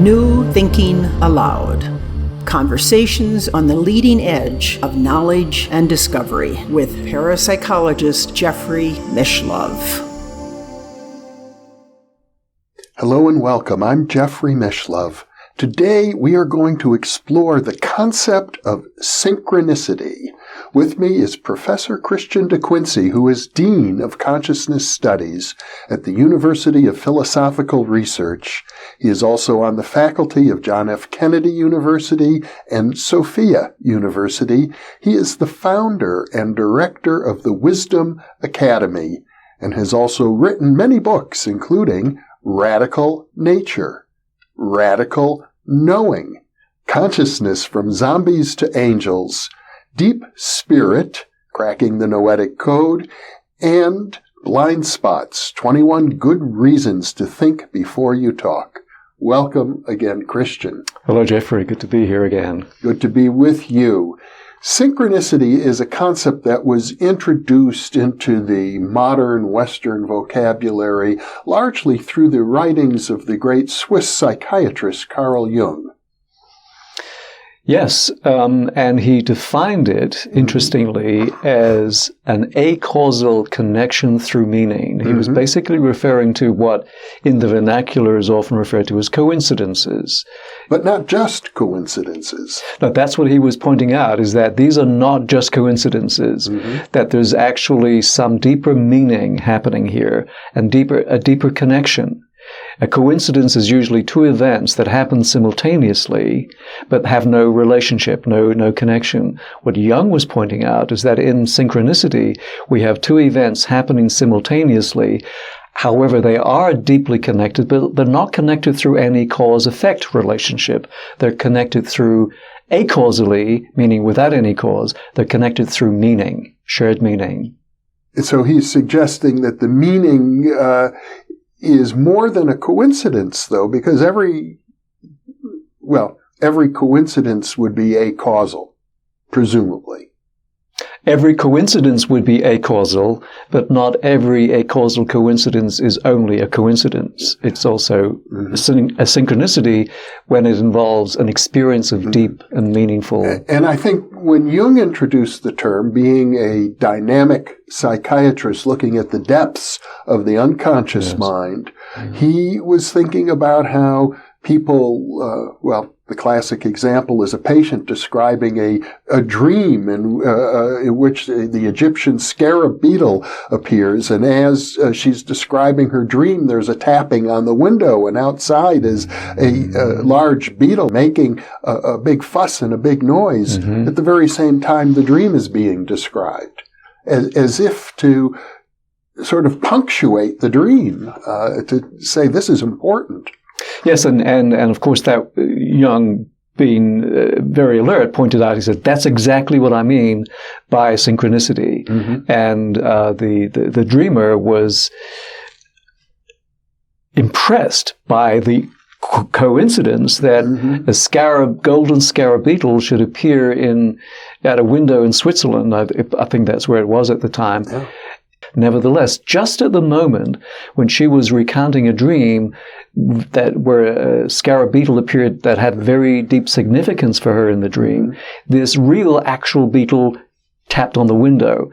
New Thinking Aloud. Conversations on the leading edge of knowledge and discovery with parapsychologist Jeffrey Mishlove. Hello and welcome. I'm Jeffrey Mishlove. Today we are going to explore the concept of synchronicity. With me is Professor Christian de Quincey, who is Dean of Consciousness Studies at the University of Philosophical Research. He is also on the faculty of John F. Kennedy University and Sophia University. He is the founder and director of the Wisdom Academy and has also written many books, including Radical Nature, Radical Knowing, Consciousness from Zombies to Angels, Deep Spirit, Cracking the Noetic Code, and Blindspots, 21 Good Reasons to Think Before You Talk. Welcome again, Christian. Hello, Jeffrey. Good to be here again. Good to be with you. Synchronicity is a concept that was introduced into the modern Western vocabulary largely through the writings of the great Swiss psychiatrist Carl Jung. Yes, and he defined it, interestingly, as an acausal connection through meaning. He was basically referring to what in the vernacular is often referred to as coincidences. But not just coincidences. No, that's what he was pointing out, is that these are not just coincidences, that there's actually some deeper meaning happening here, and a deeper connection. A coincidence is usually two events that happen simultaneously, but have no relationship, no connection. What Jung was pointing out is that in synchronicity, we have two events happening simultaneously. However, they are deeply connected, but they're not connected through any cause-effect relationship. They're connected through acausally, meaning without any cause. They're connected through meaning, shared meaning. So he's suggesting that the meaning is more than a coincidence, though, because every coincidence would be acausal, presumably. Every coincidence would be acausal, but not every acausal coincidence is only a coincidence. It's also a synchronicity when it involves an experience of deep and meaningful. And I think when Jung introduced the term, being a dynamic psychiatrist looking at the depths of the unconscious mind, he was thinking about how people, the classic example is a patient describing a dream in which the Egyptian scarab beetle appears, and as she's describing her dream, there's a tapping on the window, and outside is a large beetle making a big fuss and a big noise. At the very same time, the dream is being described, as if to sort of punctuate the dream, to say this is important. Yes, and of course that Jung, being very alert, pointed out, he said, that's exactly what I mean by synchronicity. And the dreamer was impressed by the coincidence that a golden scarab beetle should appear at a window in Switzerland. I think that's where it was at the time. Yeah. Nevertheless, just at the moment when she was recounting a dream where a scarab beetle appeared that had very deep significance for her in the dream, this real actual beetle tapped on the window.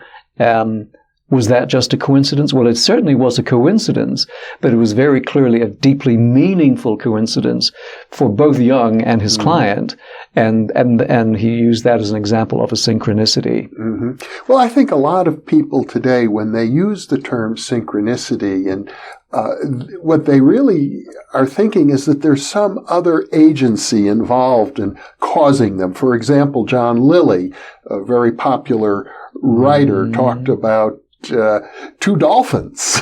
Was that just a coincidence? Well, it certainly was a coincidence, but it was very clearly a deeply meaningful coincidence for both Jung and his client, and he used that as an example of a synchronicity. Well, I think a lot of people today, when they use the term synchronicity, and what they really are thinking is that there's some other agency involved in causing them. For example, John Lilly, a very popular writer, talked about two dolphins,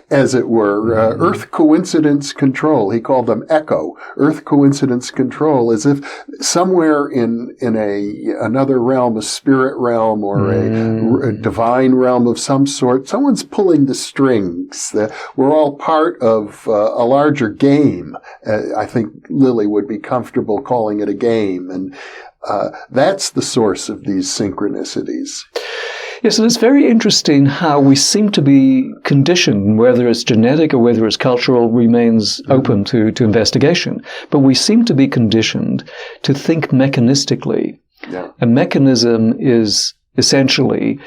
as it were, Earth coincidence control. He called them ECHO, Earth coincidence control, as if somewhere in another realm, a spirit realm or a divine realm of some sort, someone's pulling the strings. We're all part of a larger game. I think Lilly would be comfortable calling it a game, and that's the source of these synchronicities. Yes, and it's very interesting how we seem to be conditioned, whether it's genetic or whether it's cultural remains open to investigation. But we seem to be conditioned to think mechanistically. Yeah. A mechanism is essentially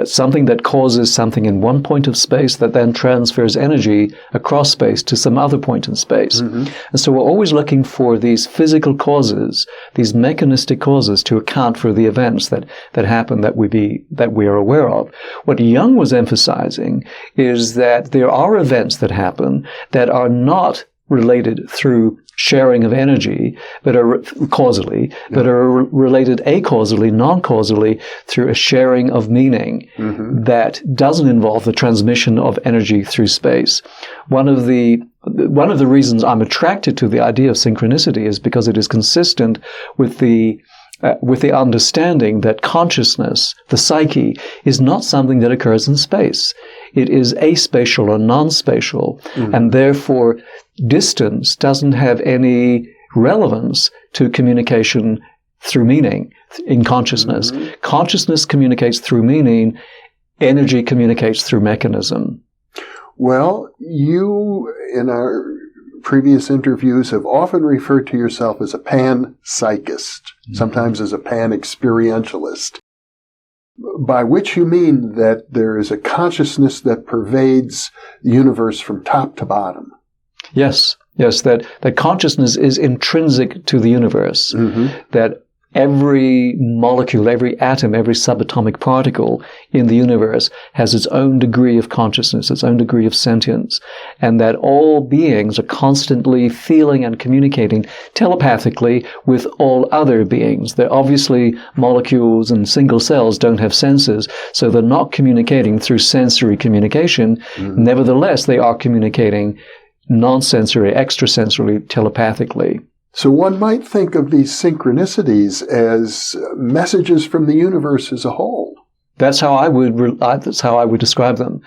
something that causes something in one point of space that then transfers energy across space to some other point in space. And so we're always looking for these physical causes, these mechanistic causes to account for the events that happen that we are aware of. What Jung was emphasizing is that there are events that happen that are not related through sharing of energy, but are causally, but are related acausally, non-causally, through a sharing of meaning that doesn't involve the transmission of energy through space. One of the reasons I'm attracted to the idea of synchronicity is because it is consistent with the understanding that consciousness, the psyche, is not something that occurs in space. It is aspatial or non-spatial, and therefore distance doesn't have any relevance to communication through meaning in consciousness. Consciousness communicates through meaning. Energy communicates through mechanism. Well, you, in our previous interviews, have often referred to yourself as a panpsychist, sometimes as a pan-experientialist, by which you mean that there is a consciousness that pervades the universe from top to bottom. Yes, that consciousness is intrinsic to the universe, that every molecule, every atom, every subatomic particle in the universe has its own degree of consciousness, its own degree of sentience, and that all beings are constantly feeling and communicating telepathically with all other beings. They're obviously molecules and single cells don't have senses, so they're not communicating through sensory communication. Nevertheless, they are communicating non-sensory, extrasensory, telepathically. So one might think of these synchronicities as messages from the universe as a whole. That's how I would describe them.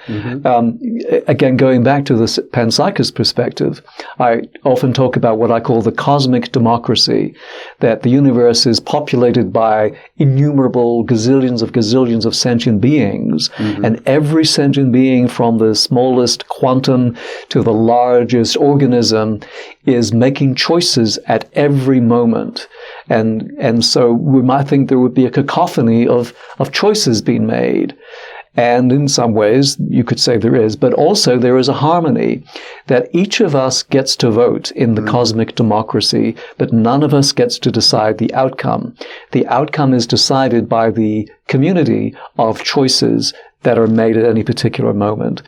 Again, going back to the panpsychist perspective, I often talk about what I call the cosmic democracy, that the universe is populated by innumerable gazillions of sentient beings, and every sentient being, from the smallest quantum to the largest organism, is making choices at every moment. And so we might think there would be a cacophony of choices being made. And in some ways, you could say there is, but also there is a harmony that each of us gets to vote in the cosmic democracy, but none of us gets to decide the outcome. The outcome is decided by the community of choices that are made at any particular moment.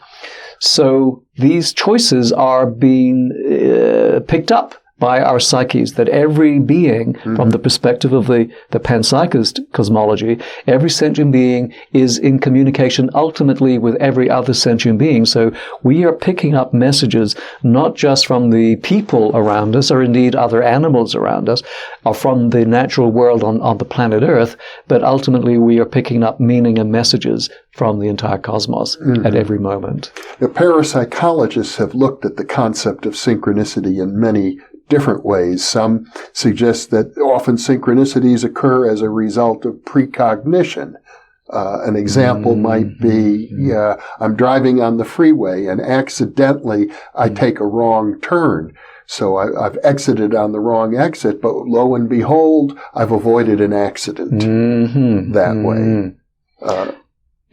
So these choices are being picked up by our psyches, that every being, from the perspective of the panpsychist cosmology, every sentient being is in communication ultimately with every other sentient being. So we are picking up messages not just from the people around us, or indeed other animals around us, or from the natural world on the planet Earth, but ultimately we are picking up meaning and messages from the entire cosmos at every moment. The parapsychologists have looked at the concept of synchronicity in many different ways. Some suggest that often synchronicities occur as a result of precognition. An example might be, I'm driving on the freeway and accidentally I take a wrong turn. So I've exited on the wrong exit, but lo and behold, I've avoided an accident that way.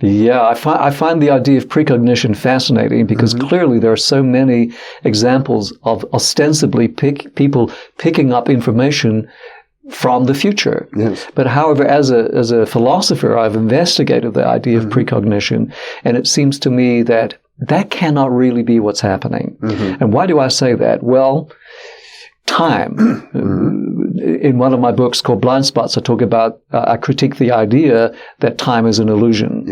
Yeah, I find the idea of precognition fascinating because clearly there are so many examples of ostensibly people picking up information from the future. Yes. But however, as a philosopher, I've investigated the idea of precognition, and it seems to me that cannot really be what's happening. And why do I say that? Well, time. In one of my books called Blindspots, I talk about, I critique the idea that time is an illusion,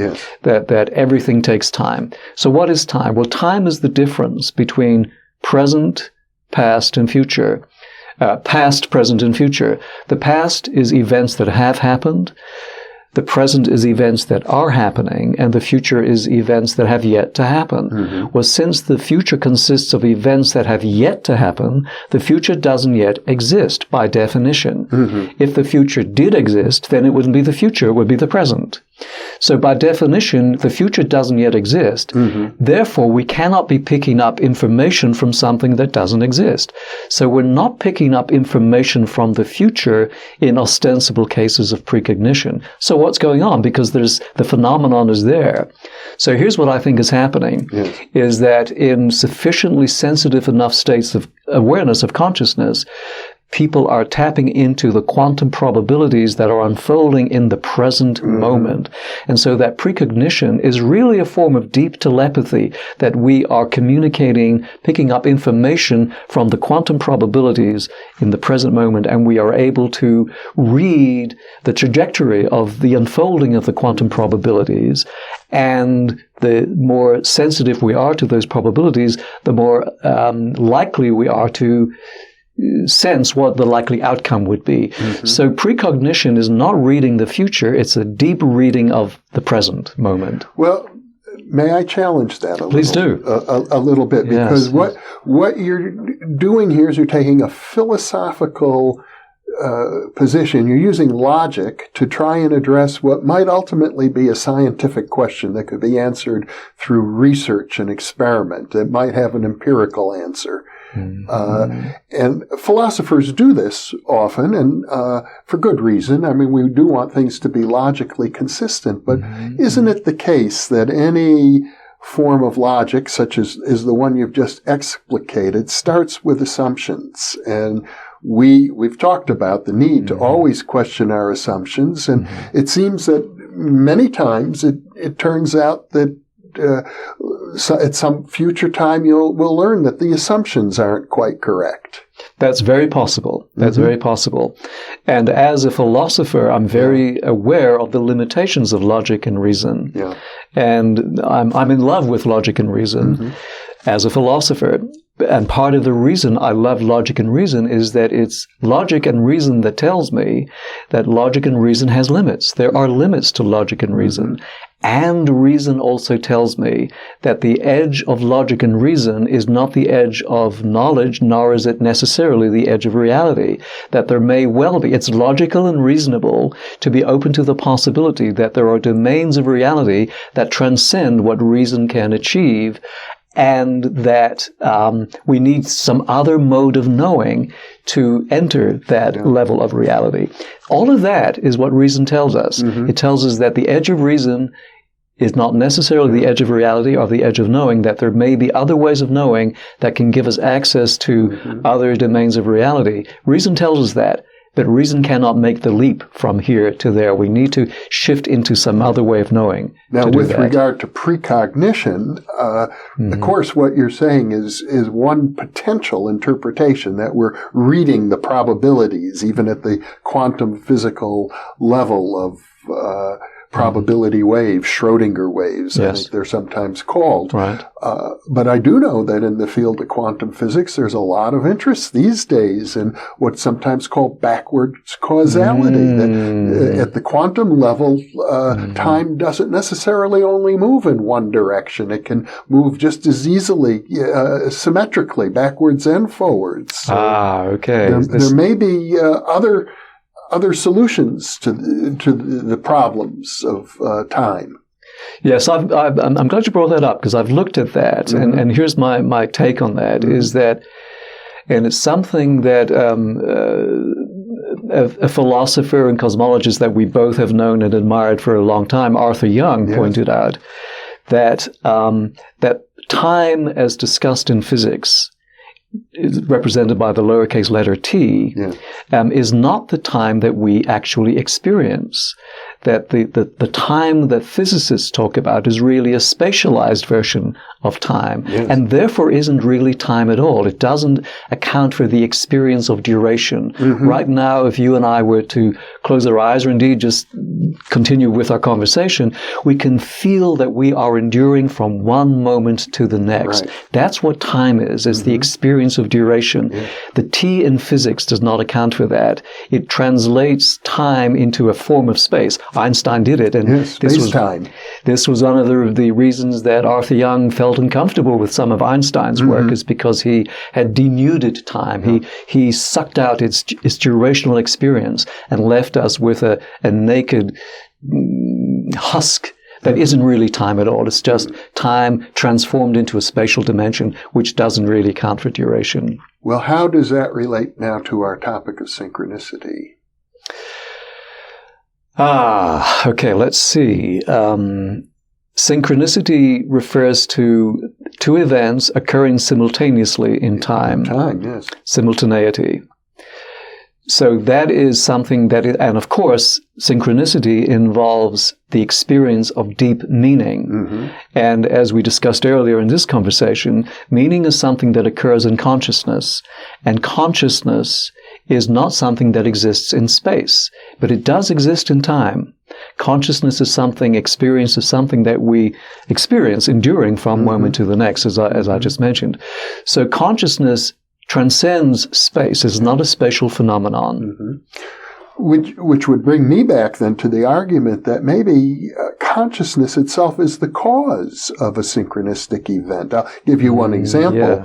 that everything takes time. So what is time? Well, time is the difference between present, past, and future. Past, present, and future. The past is events that have happened. The present is events that are happening, and the future is events that have yet to happen. Well, since the future consists of events that have yet to happen, the future doesn't yet exist by definition. If the future did exist, then it wouldn't be the future, it would be the present. So by definition, the future doesn't yet exist. Therefore, we cannot be picking up information from something that doesn't exist. So we're not picking up information from the future in ostensible cases of precognition. So what's going on? Because the phenomenon is there. So here's what I think is happening, is that in sufficiently sensitive enough states of awareness of consciousness, people are tapping into the quantum probabilities that are unfolding in the present moment. And so that precognition is really a form of deep telepathy, that we are communicating, picking up information from the quantum probabilities in the present moment, and we are able to read the trajectory of the unfolding of the quantum probabilities. And the more sensitive we are to those probabilities, the more likely we are to sense what the likely outcome would be. So precognition is not reading the future, it's a deep reading of the present moment. Well, may I challenge that a Please little? A little bit, because what you're doing here is you're taking a philosophical position. You're using logic to try and address what might ultimately be a scientific question that could be answered through research and experiment. It might have an empirical answer. And philosophers do this often, and for good reason. I mean, we do want things to be logically consistent, but isn't it the case that any form of logic, such as the one you've just explicated, starts with assumptions? And we've talked about the need to always question our assumptions, and it seems that many times it turns out that so at some future time we'll learn that the assumptions aren't quite correct. That's very possible. That's very possible. And as a philosopher, I'm very aware of the limitations of logic and reason. And I'm in love with logic and reason as a philosopher. And part of the reason I love logic and reason is that it's logic and reason that tells me that logic and reason has limits. There are limits to logic and reason. And reason also tells me that the edge of logic and reason is not the edge of knowledge, nor is it necessarily the edge of reality. That there may well be. It's logical and reasonable to be open to the possibility that there are domains of reality that transcend what reason can achieve, and that we need some other mode of knowing to enter that level of reality. All of that is what reason tells us. It tells us that the edge of reason is not necessarily the edge of reality or the edge of knowing, that there may be other ways of knowing that can give us access to other domains of reality. Reason tells us that. But reason cannot make the leap from here to there. We need to shift into some other way of knowing. Now, with regard to precognition, of course, what you're saying is one potential interpretation, that we're reading the probabilities, even at the quantum physical level of probability waves, Schrodinger waves, I think they're sometimes called. But I do know that in the field of quantum physics, there's a lot of interest these days in what's sometimes called backwards causality. That at the quantum level, time doesn't necessarily only move in one direction. It can move just as easily, symmetrically, backwards and forwards. So there may be other solutions to the problems of time. Yes, I'm glad you brought that up, because I've looked at that, and here's my take on that, is that, and it's something that a philosopher and cosmologist that we both have known and admired for a long time, Arthur Jung, pointed out, that that time as discussed in physics, is represented by the lowercase letter t, is not the time that we actually experience. That the time that physicists talk about is really a spatialized version of time, and therefore isn't really time at all. It doesn't account for the experience of duration. Right now, if you and I were to close our eyes, or indeed just continue with our conversation, we can feel that we are enduring from one moment to the next. That's what time is the experience of duration. The T in physics does not account for that. It translates time into a form of space. Einstein did it, and this was one of the reasons that Arthur Jung felt uncomfortable with some of Einstein's work, is because he had denuded time. He sucked out its durational experience and left us with a naked husk that isn't really time at all. It's just time transformed into a spatial dimension, which doesn't really count for duration. Well, how does that relate now to our topic of synchronicity? Okay, let's see. Synchronicity refers to two events occurring simultaneously in time. Time, yes. Simultaneity. So that is something that, and of course, synchronicity involves the experience of deep meaning. Mm-hmm. And as we discussed earlier in this conversation, meaning is something that occurs in consciousness. And consciousness is not something that exists in space, but it does exist in time. Consciousness is something, experience is something that we experience, enduring from moment to the next, as I just mentioned. So consciousness transcends space. It's not a spatial phenomenon. Which would bring me back then to the argument that maybe consciousness itself is the cause of a synchronistic event. I'll give you one example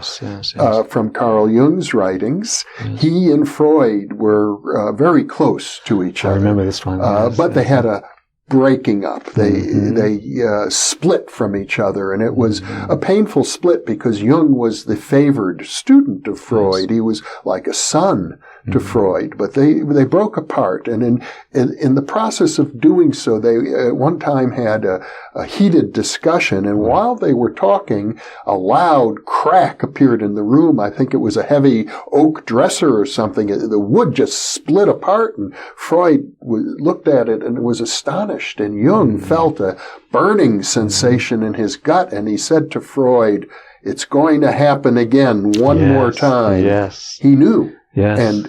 from Carl Jung's writings. Yes. He and Freud were very close to each other. I remember this one. But they had a breaking up. They split from each other, and it was a painful split because Jung was the favored student of Freud. Yes. He was like a son to Freud, but they broke apart, and in the process of doing so, they at one time had a heated discussion, and while they were talking, a loud crack appeared in the room. I think it was a heavy oak dresser or something. The wood just split apart, and Freud looked at it and was astonished, and Jung felt a burning sensation in his gut, and he said to Freud, "It's going to happen again one more time." Yes. He knew. Yes, and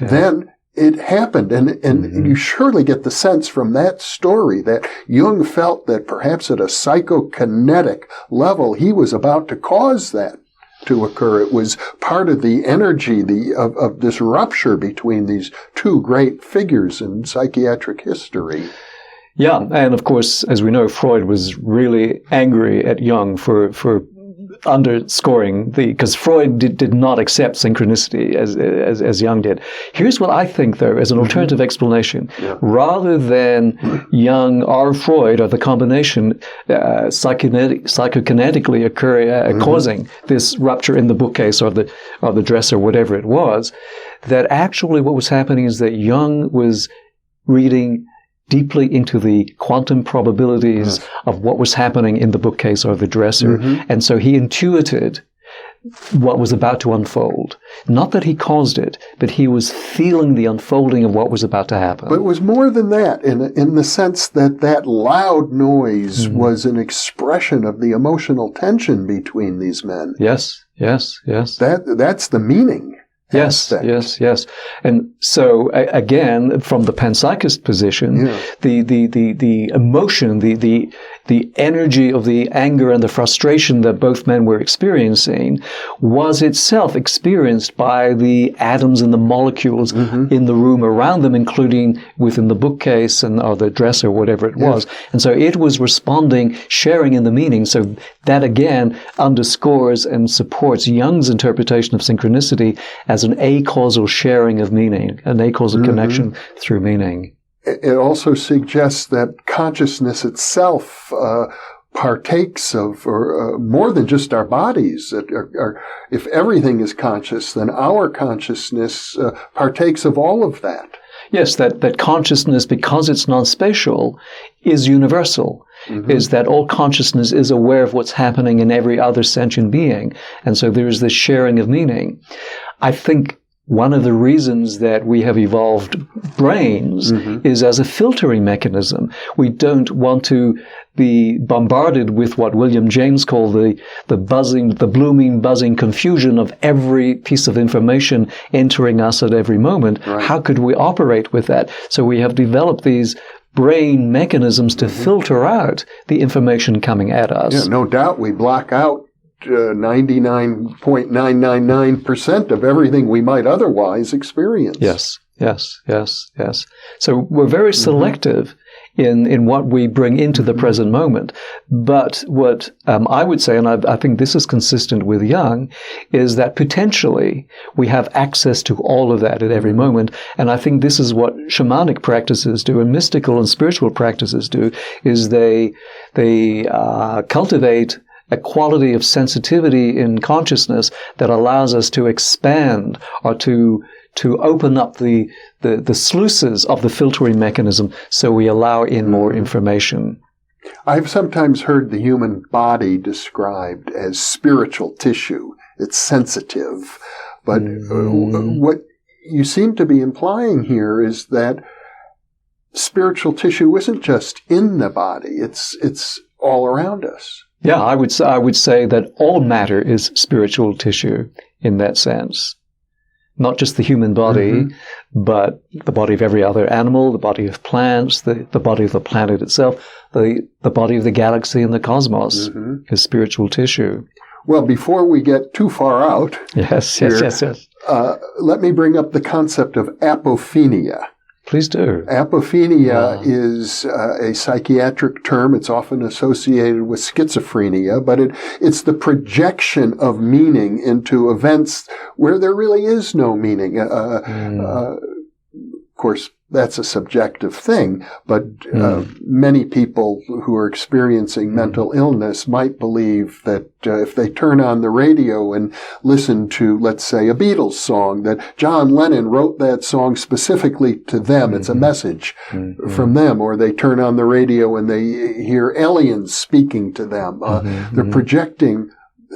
then it happened. And you surely get the sense from that story that Jung felt that perhaps at a psychokinetic level, he was about to cause that to occur. It was part of the energy of this rupture between these two great figures in psychiatric history. Yeah, and of course, as we know, Freud was really angry at Jung for underscoring because Freud did not accept synchronicity as Jung did. Here's what I think, though, as an alternative explanation. Yeah. Rather than Jung or Freud or the combination psychokinetically causing this rupture in the bookcase or the dresser, whatever it was, that actually what was happening is that Jung was reading deeply into the quantum probabilities of what was happening in the bookcase or the dresser. And so he intuited what was about to unfold. Not that he caused it, but he was feeling the unfolding of what was about to happen. But it was more than that, in the sense that loud noise was an expression of the emotional tension between these men. Yes. That's the meaning. Yes. And so, again, from the panpsychist position, the emotion, the energy of the anger and the frustration that both men were experiencing was itself experienced by the atoms and the molecules in the room around them, including within the bookcase or the dresser, whatever it was. And so it was responding, sharing in the meaning. So that, again, underscores and supports Jung's interpretation of synchronicity as an acausal sharing of meaning, an acausal connection through meaning. It also suggests that consciousness itself partakes of more than just our bodies. If everything is conscious, then our consciousness partakes of all of that. Yes, that consciousness, because it's non-spatial, is universal. Is that all consciousness is aware of what's happening in every other sentient being. And so there is this sharing of meaning. I think one of the reasons that we have evolved brains is as a filtering mechanism. We don't want to be bombarded with what William James called the blooming, buzzing confusion of every piece of information entering us at every moment. Right. How could we operate with that? So we have developed these brain mechanisms to filter out the information coming at us. Yeah, no doubt we block out 99.999% of everything we might otherwise experience. Yes. So we're very selective in what we bring into the present moment. But what I would say, and I think this is consistent with Jung, is that potentially we have access to all of that at every moment. And I think this is what shamanic practices do and mystical and spiritual practices do, is they cultivate a quality of sensitivity in consciousness that allows us to expand or to open up the sluices of the filtering mechanism so we allow in more information. I've sometimes heard the human body described as spiritual tissue. It's sensitive. But what you seem to be implying here is that spiritual tissue isn't just in the body. It's all around us. Yeah, I would say that all matter is spiritual tissue in that sense. Not just the human body, but the body of every other animal, the body of plants, the body of the planet itself, the body of the galaxy and the cosmos is spiritual tissue. Well, before we get too far out, yes. Let me bring up the concept of apophenia. Please do. Apophenia is a psychiatric term. It's often associated with schizophrenia, but it's the projection of meaning into events where there really is no meaning. Of course, that's a subjective thing, but many people who are experiencing mental illness might believe that if they turn on the radio and listen to, let's say, a Beatles song, that John Lennon wrote that song specifically to them. It's a message from them. Or they turn on the radio and they hear aliens speaking to them. They're projecting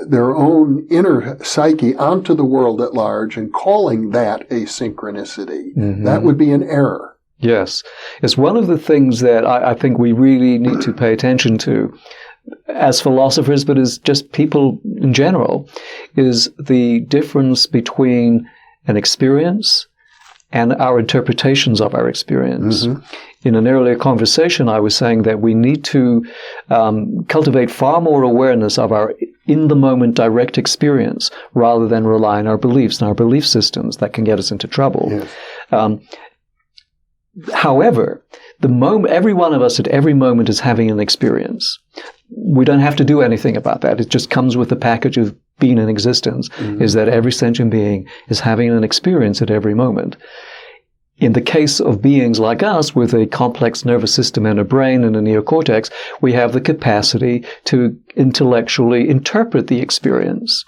their own inner psyche onto the world at large and calling that a synchronicity. That would be an error. Yes. It's one of the things that I think we really need to pay attention to as philosophers, but as just people in general, is the difference between an experience and our interpretations of our experience. In an earlier conversation, I was saying that we need to cultivate far more awareness of our in-the-moment direct experience rather than rely on our beliefs and our belief systems that can get us into trouble. Yes. However, every one of us at every moment is having an experience. We don't have to do anything about that. It just comes with the package of being in existence, is that every sentient being is having an experience at every moment. In the case of beings like us with a complex nervous system and a brain and a neocortex, we have the capacity to intellectually interpret the experience.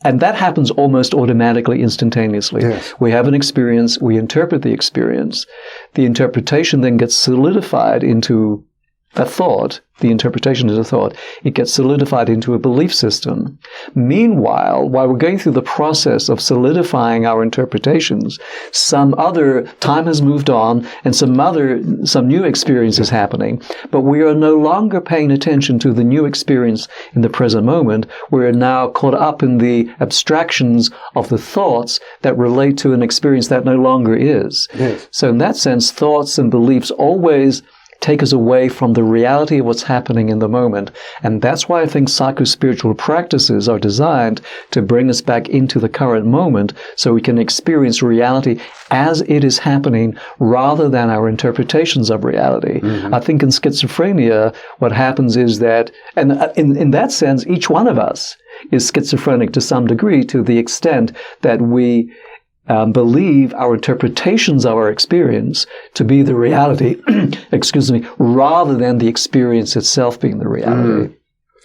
And that happens almost automatically, instantaneously. Yes. We have an experience, we interpret the experience. The interpretation then gets solidified into a thought. The interpretation is a thought. It gets solidified into a belief system. Meanwhile, while we're going through the process of solidifying our interpretations, some other time has moved on and some new experience is happening. But we are no longer paying attention to the new experience in the present moment. We're now caught up in the abstractions of the thoughts that relate to an experience that no longer is. Yes. So in that sense, thoughts and beliefs always take us away from the reality of what's happening in the moment. And that's why I think psychospiritual practices are designed to bring us back into the current moment so we can experience reality as it is happening rather than our interpretations of reality. I think in schizophrenia, what happens is that, and in that sense, each one of us is schizophrenic to some degree, to the extent that we believe our interpretations of our experience to be the reality, rather than the experience itself being the reality.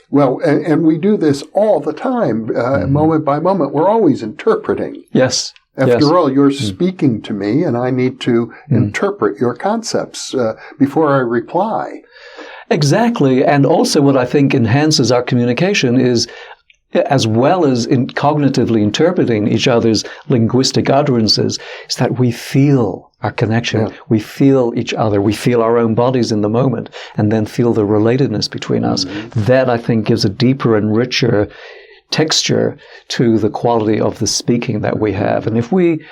Well, and we do this all the time, moment by moment. We're always interpreting. Yes. After all, you're speaking to me, and I need to interpret your concepts before I reply. Exactly. And also what I think enhances our communication is, as well as in cognitively interpreting each other's linguistic utterances, is that we feel our connection. Yeah. We feel each other. We feel our own bodies in the moment, and then feel the relatedness between us. That, I think, gives a deeper and richer texture to the quality of the speaking that we have. And if we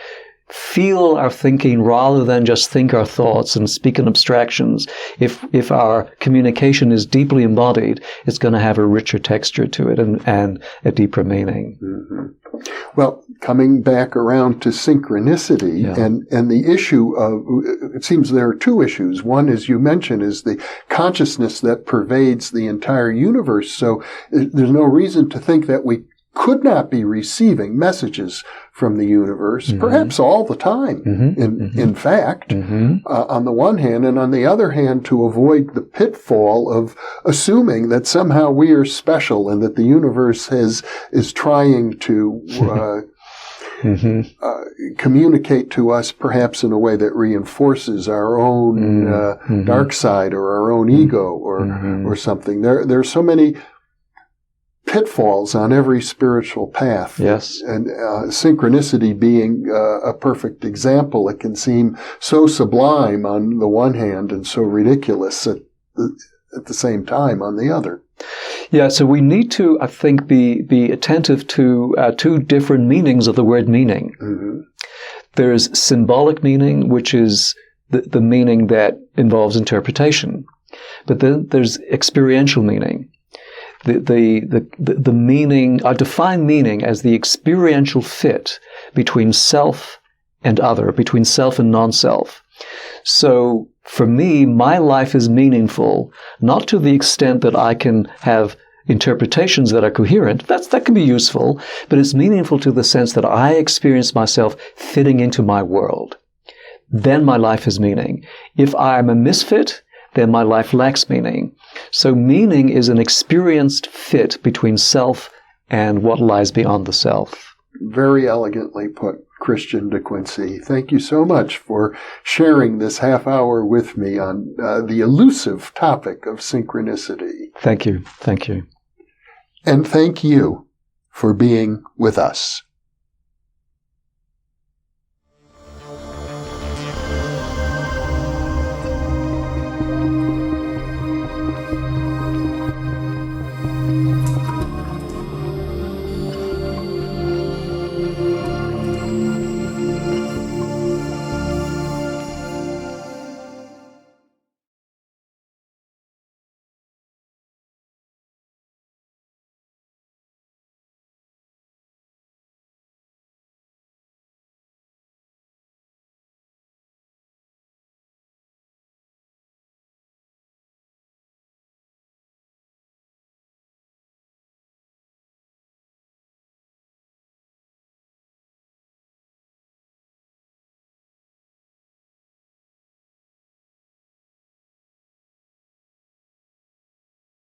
feel our thinking rather than just think our thoughts and speak in abstractions, if our communication is deeply embodied, it's going to have a richer texture to it and a deeper meaning. Mm-hmm. Well, coming back around to synchronicity and the issue of, it seems there are two issues. One, as you mentioned, is the consciousness that pervades the entire universe. So there's no reason to think that we could not be receiving messages from the universe, perhaps all the time, in fact, on the one hand, and on the other hand, to avoid the pitfall of assuming that somehow we are special and that the universe is trying to communicate to us perhaps in a way that reinforces our own dark side or our own ego or something. There are so many pitfalls on every spiritual path. Yes. And synchronicity being a perfect example. It can seem so sublime on the one hand and so ridiculous at the same time on the other. Yeah, so we need to, I think, be attentive to two different meanings of the word meaning. Mm-hmm. There's symbolic meaning, which is the meaning that involves interpretation. But then there's experiential meaning. The meaning, I define meaning as the experiential fit between self and other, between self and non-self. So for me, my life is meaningful, not to the extent that I can have interpretations that are coherent. That can be useful, but it's meaningful to the sense that I experience myself fitting into my world. Then my life has meaning. If I'm a misfit, then my life lacks meaning. So meaning is an experienced fit between self and what lies beyond the self. Very elegantly put, Christian de Quincey. Thank you so much for sharing this half hour with me on the elusive topic of synchronicity. Thank you. Thank you. And thank you for being with us.